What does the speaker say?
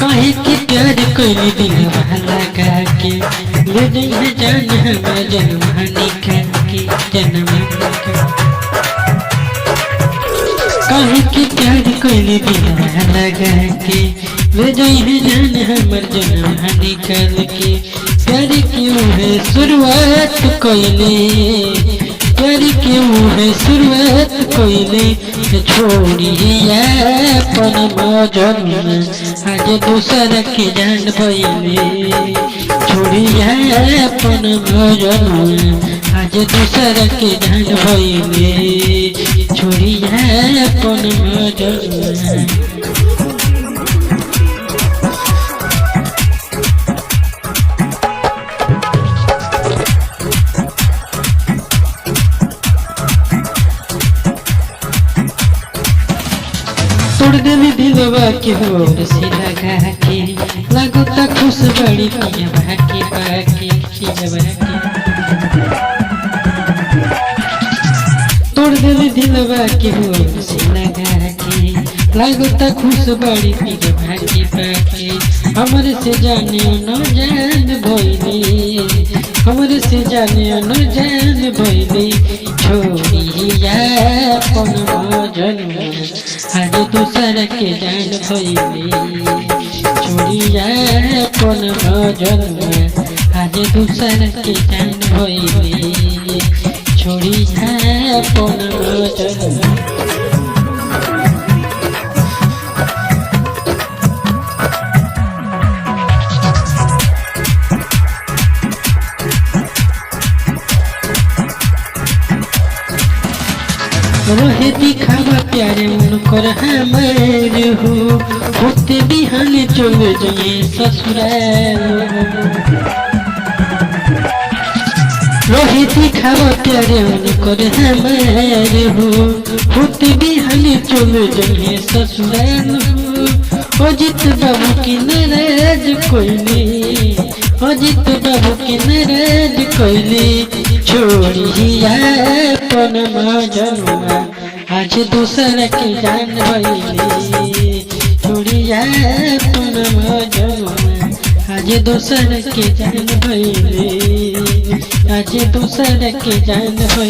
काहे के प्यार कोई दिलवा लगा के ले जाए जान हमें जन्महानी के जन्म काहे के प्यार कोई दिलवा लगा के ले जाए जान हमार जन्महानी के प्यार क्यों है शुरुआत कोयले प्यार क्यों है शुरुआत कोयले छोड़िया अपन मौजन आज दूसरा के जान भइले छोड़िया अपन मौजन आज दूसरा के जान भइले छोड़िया अपन मौजन तोड़ देवी दिलवा के होर से लगा के लागो ता खुश बड़ी पिया के पाके तोड़ देवी दिलवा के होर से लगा के लागो ता खुश बड़ी पिया के पाके हमरे से जाने न जान भइले हमरे से जाने न जान भइले छोड़िया अपन मौजन आज दूसरा के जान भइले छोड़िया अपन मौजन आज दूसरा के जान भइले छोड़िया अपन मौजन रोहे दिखावा प्यारे उनकर हमार हो होते बिहान चल जाए ससुराल रोहे दिखावा प्यारे उनकर हमार हो होते बिहान चल जाए ससुराल अजित बाबू की नाराज कोइले अजित बाबू की नाराज कोइले छोड़िया अपन मौजन आज दूसरा के जान भइले छोड़िया अपन मौजन आज दूसरा के जान भइले आज दूसरा के जान भइले।